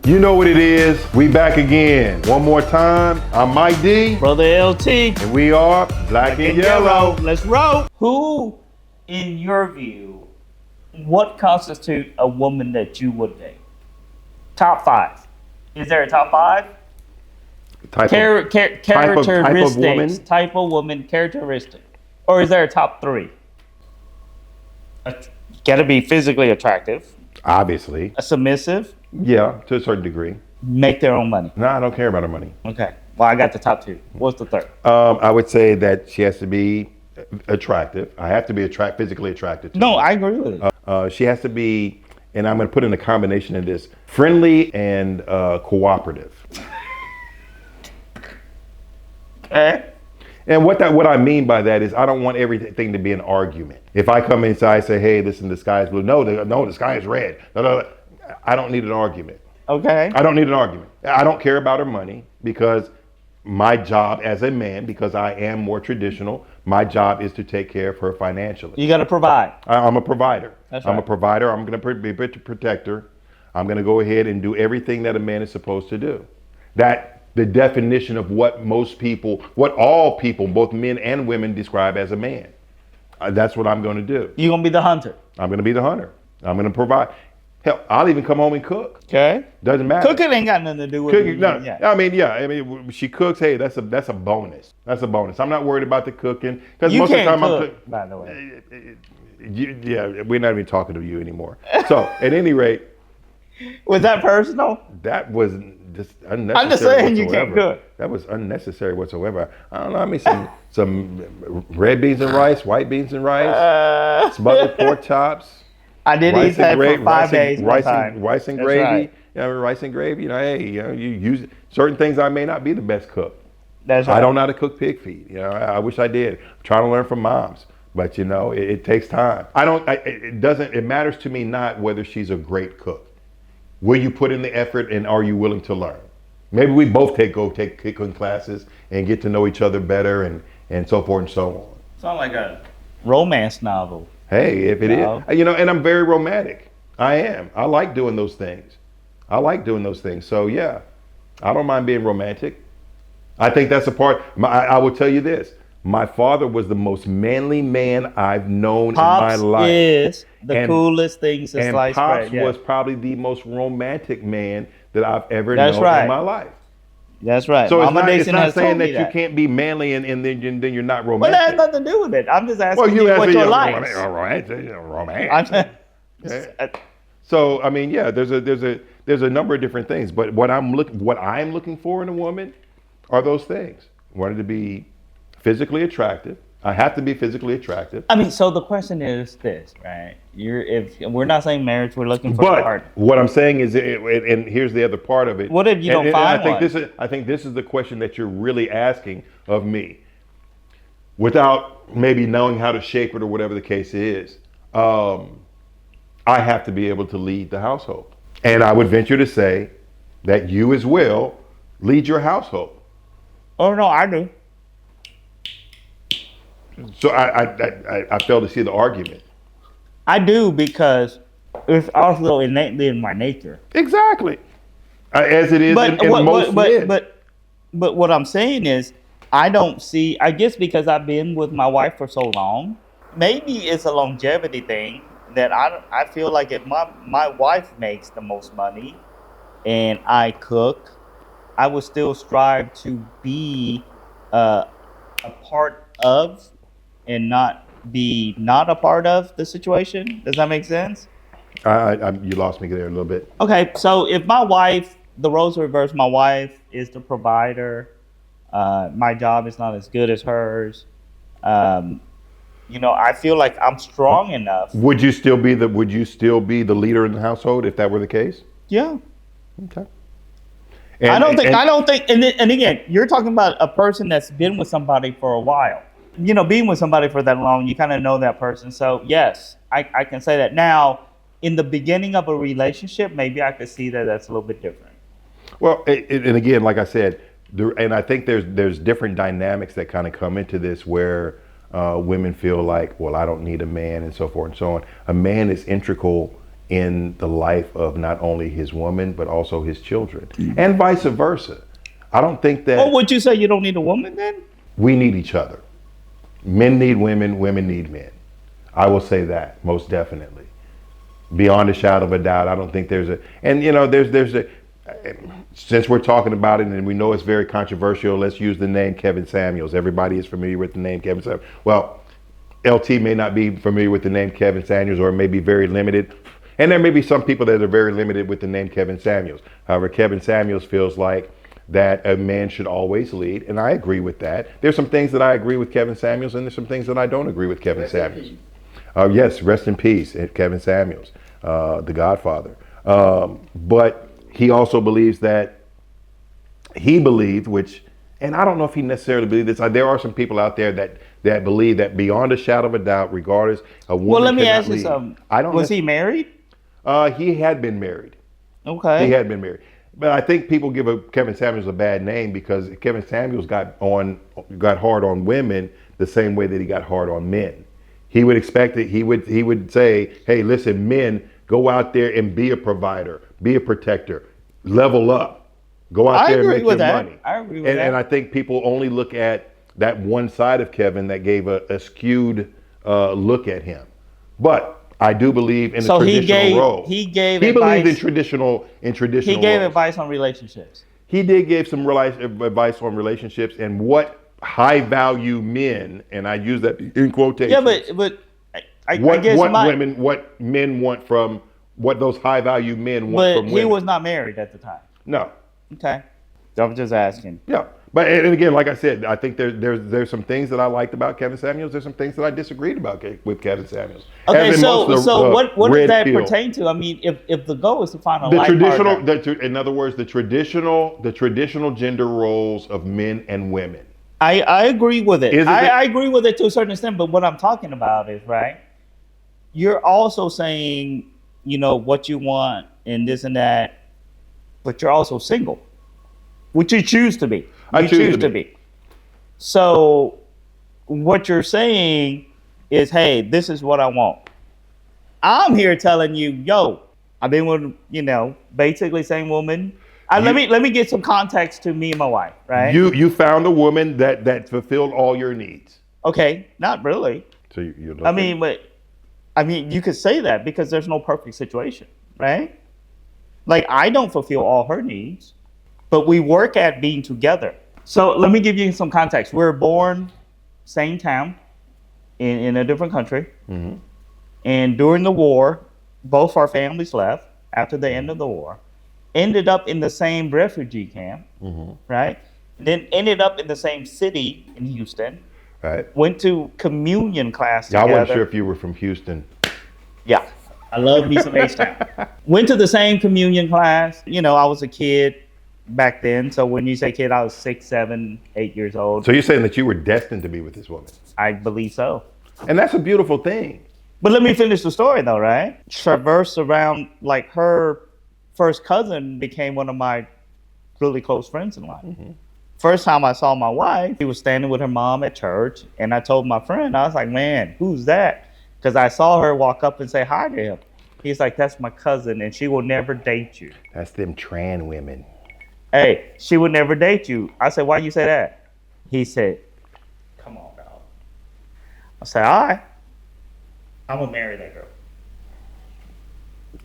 You know what it is. We back again. One more time. I'm Mike D. Brother LT. And we are Black and Yellow. Let's roll. Who, in your view, what constitutes a woman that you would date? Top 5. Is there a top 5? Characteristics. Type of woman, characteristic. Or is there a top 3? Gotta be physically attractive. Obviously. A submissive. Yeah, to a certain degree. Make their own money. No, I don't care about her money. Okay. Well, I got the top 2. What's the third? I would say that she has to be attractive. I have to be physically attractive to her. I agree with it. She has to be, and I'm going to put in a combination of this, friendly and cooperative. Okay. And what I mean by that is I don't want everything to be an argument. If I come inside and say, hey, listen, the sky is blue. No, the sky is red. No. I don't need an argument. Okay. I don't need an argument. I don't care about her money because my job as a man, because I am more traditional, my job is to take care of her financially. You got to provide. I'm a provider. That's right. I'm a provider. I'm going to be a protector. I'm going to go ahead and do everything that a man is supposed to do. That the definition of what all people, both men and women, describe as a man. That's what I'm going to do. You're going to be the hunter. I'm going to be the hunter. I'm going to provide. Hell, I'll even come home and cook. Okay. Doesn't matter. Cooking ain't got nothing to do with cooking. No, yeah. I mean, she cooks. Hey, that's a bonus. That's a bonus. I'm not worried about the cooking because You most can't of the time cook, by the way. Yeah, we're not even talking to you anymore. So, at any rate, was that personal? that was just unnecessary. I'm just saying you whatsoever. can't cook. That was unnecessary whatsoever. I don't know. I mean, some red beans and rice, white beans and rice, smothered pork chops. I did eat that for 5 days. Rice and gravy. Right. Rice and gravy. You use certain things. I may not be the best cook. That's right. I don't know how to cook pig feet. I wish I did. I'm trying to learn from moms, but it takes time. It matters to me not whether she's a great cook. Will you put in the effort and are you willing to learn? Maybe we both go take cooking classes and get to know each other better and so forth and so on. Sound like a romance novel. Hey, if it is, and I'm very romantic. I am. I like doing those things. So yeah, I don't mind being romantic. I think that's a part. I will tell you this. My father was the most manly man I've known Pops in my life. Is the coolest thing since sliced bread. Pops was probably the most romantic man that I've ever known in my life. That's right. So Mama it's not Dixon saying that you can't be manly and then you're not romantic. Well, that has nothing to do with it. I'm just asking you what your likes. Romantic. So I mean, yeah, there's a number of different things, but what I'm looking for in a woman are those things. I wanted to be physically attractive. I have to be physically attractive. I mean, so the question is this, right? If we're not saying marriage, we're looking for a partner. What I'm saying is, and here's the other part of it. What if you don't find one? I think this is the question that you're really asking of me, without maybe knowing how to shape it or whatever the case is. I have to be able to lead the household, and I would venture to say that you as well lead your household. Oh no, I do. So I fail to see the argument. I do because it's also innately in my nature. Exactly, as it is in most men. But what I'm saying is, I don't see. I guess because I've been with my wife for so long, maybe it's a longevity thing that I feel like if my wife makes the most money, and I cook, I would still strive to be a part of. And not a part of the situation. Does that make sense? You lost me there a little bit. Okay, so if my wife, the roles are reversed, my wife is the provider. My job is not as good as hers. I feel like I'm strong enough. Would you still be the leader in the household if that were the case? Yeah. Okay. I don't think. And again, you're talking about a person that's been with somebody for a while. Being with somebody for that long, you kind of know that person. So yes, I can say that. Now, in the beginning of a relationship, maybe I could see that that's a little bit different. Well, and again, like I said, and I think there's different dynamics that kind of come into this where women feel like, well, I don't need a man and so forth and so on. A man is integral in the life of not only his woman but also his children, and vice versa. I don't think that Or would you say you don't need a woman then? we need each other. Men need women, women need men. I will say that most definitely. Beyond a shadow of a doubt, I don't think there's a, and you know, there's a, since we're talking about it and we know it's very controversial, let's use the name Kevin Samuels. Everybody is familiar with the name Kevin Samuels. Well, LT may not be familiar with the name Kevin Samuels, or it may be very limited. And there may be some people that are very limited with the name Kevin Samuels. However, Kevin Samuels feels like that a man should always lead, and I agree with that. There's some things that I agree with Kevin Samuels, and there's some things that I don't agree with Kevin Samuels. Yes, rest in peace, Kevin Samuels, the Godfather. But he also believes that he believed, which, and I don't know if he necessarily believed this. There are some people out there that believe that beyond a shadow of a doubt, regardless, a woman Well, let me cannot ask you lead. something. I don't. Was he married? He had been married. Okay. He had been married. But I think people give Kevin Samuels a bad name because Kevin Samuels got hard on women the same way that he got hard on men. He would expect that he would say, "Hey, listen, men, go out there and be a provider, be a protector, level up, go out there and make your money." I agree with that. And I think people only look at that one side of Kevin that gave a skewed look at him. But I do believe in the traditional role. He gave He advice. believed in traditional He gave roles. advice on relationships. He did give some advice on relationships and what high value men, and I use that in quotations. Yeah, but I guess what men want from, what those high value men want from But women. he was not married at the time. No. Okay. I was just asking. Yeah. But and again, like I said, I think there's some things that I liked about Kevin Samuels. There's some things that I disagreed about with Kevin Samuels. Okay, As in most of the what does red that pill. pertain to? I mean, if the goal is to find a The life traditional, partner, in other words, the traditional gender roles of men and women. I agree with it. Isn't I agree with it to a certain extent. But what I'm talking about is, right, you're also saying, what you want and this and that, but you're also single, which you choose to be. I You choose to be. So what you're saying is, hey, this is what I want. I'm here telling you, yo, I've been with, basically same woman. Let me get some context to me and my wife, right? You found a woman that fulfilled all your needs. Okay, not really. So you're looking. I mean, you could say that because there's no perfect situation, right? Like, I don't fulfill all her needs, but we work at being together. So let me give you some context. We were born same town in a different country. Mm-hmm. And during the war, both our families left after the end of the war, ended up in the same refugee camp, Mm-hmm. right? Then ended up in the same city in Houston, Right. went to communion class Yeah, I together. wasn't sure if you were from Houston. Yeah, I love me some H-Town. Went to the same communion class. I was a kid back then. So when you say kid, I was 6, 7, 8 years old. So you're saying that you were destined to be with this woman. I believe so. And that's a beautiful thing. But let me finish the story though, right? Traverse around, like, her first cousin became one of my really close friends in life. Mm-hmm. First time I saw my wife, she was standing with her mom at church. And I told my friend, I was like, man, who's that? Because I saw her walk up and say hi to him. He's like, that's my cousin and she will never date you. That's them trans women. Hey, she would never date you. I said, why you say that? He said, come on, dog. I said, all right. I'm going to marry that girl.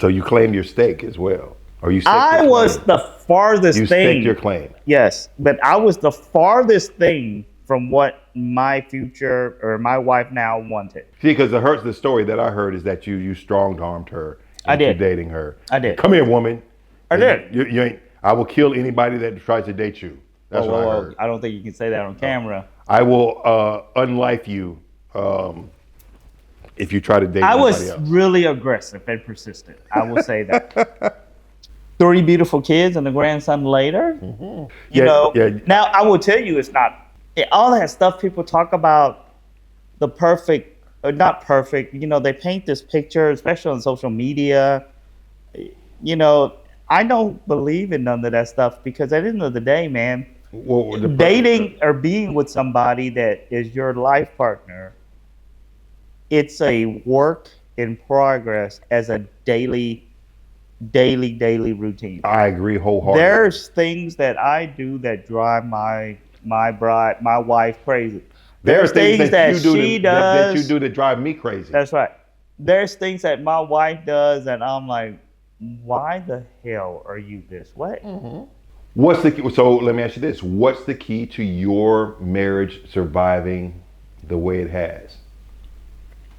So you claimed your stake as well. Or you I was the farthest you thing. staked your claim. Yes, but I was the farthest thing from what my future or my wife now wanted. See, because the story that I heard is that you strong-armed her I into did. dating her. I did. Come here, woman. I did. You ain't. I will kill anybody that tries to date you. That's what I heard. I don't think you can say that on camera. I will unlife you if you try to date I somebody was else. really aggressive and persistent. I will say that. 3 beautiful kids and a grandson later. Yeah. Now I will tell you, it's not all that stuff people talk about. The perfect, or not perfect. They paint this picture, especially on social media. I don't believe in none of that stuff because at the end of the day, man, dating or being with somebody that is your life partner, it's a work in progress as a daily routine. I agree wholeheartedly. There's things that I do that drive my wife crazy. There are There's things that you do she that you does. do that drive me crazy. That's right. There's things that my wife does, and I'm like, why the hell are you this way? What's the key? So let me ask you this: what's the key to your marriage surviving the way it has?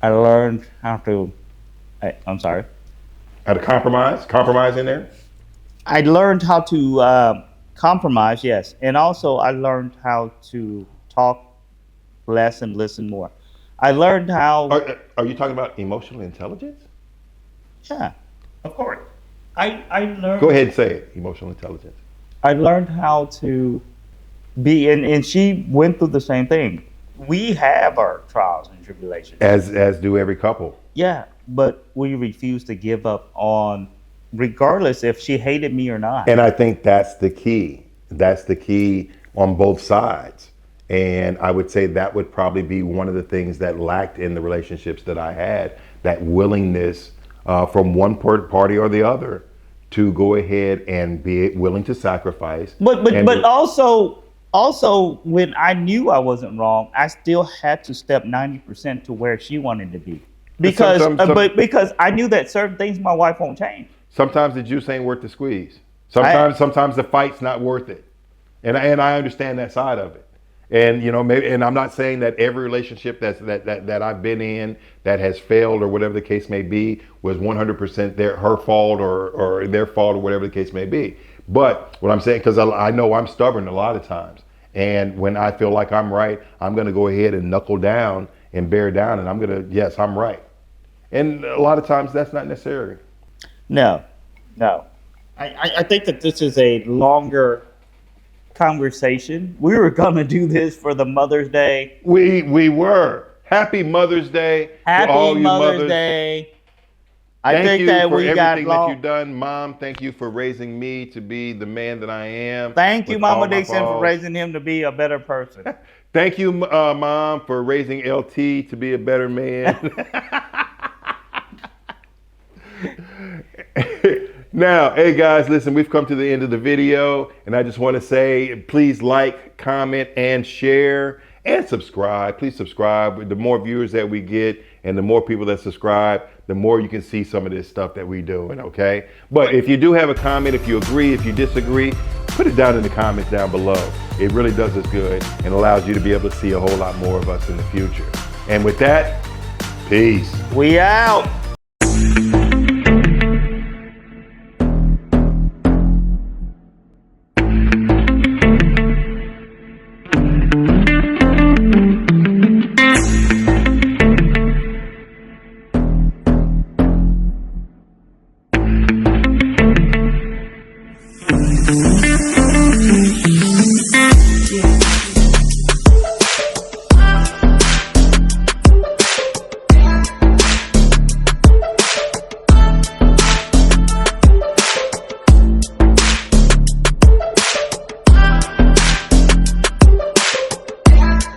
I learned how to. I'm sorry. How to compromise in there. I learned how to compromise, yes, and also I learned how to talk less and listen more. I learned how. Are you talking about emotional intelligence? Yeah, of course. I learned. Go ahead and say it. Emotional intelligence. I learned how to be, and she went through the same thing. We have our trials and tribulations. As do every couple. Yeah, but we refuse to give up on, regardless if she hated me or not. And I think that's the key. That's the key on both sides. And I would say that would probably be one of the things that lacked in the relationships that I had, that willingness from one party or the other to go ahead and be willing to sacrifice. But also when I knew I wasn't wrong, I still had to step 90% to where she wanted to be. Because because I knew that certain things my wife won't change. Sometimes the juice ain't worth the squeeze. Sometimes the fight's not worth it. And I understand that side of it. And maybe, and I'm not saying that every relationship that I've been in that has failed or whatever the case may be was 100% her fault or their fault or whatever the case may be. But what I'm saying, because I know I'm stubborn a lot of times, and when I feel like I'm right, I'm going to go ahead and knuckle down and bear down, and I'm going to, yes, I'm right. And a lot of times that's not necessary. No. I think that this is a longer conversation. We were gonna do this for the Mother's Day. We were. Happy Mother's Day to all you mothers. Day. Thank you for everything that you've done, Mom. Thank you for raising me to be the man that I am. Thank you, Mama Dixon, for raising him to be a better person. Thank you, Mom, for raising LT to be a better man. Now, hey guys, listen, we've come to the end of the video, and I just want to say, please like, comment, and share, and subscribe. Please subscribe. The more viewers that we get and the more people that subscribe, the more you can see some of this stuff that we're doing, okay? But if you do have a comment, if you agree, if you disagree, put it down in the comments down below. It really does us good and allows you to be able to see a whole lot more of us in the future. And with that, peace. We out.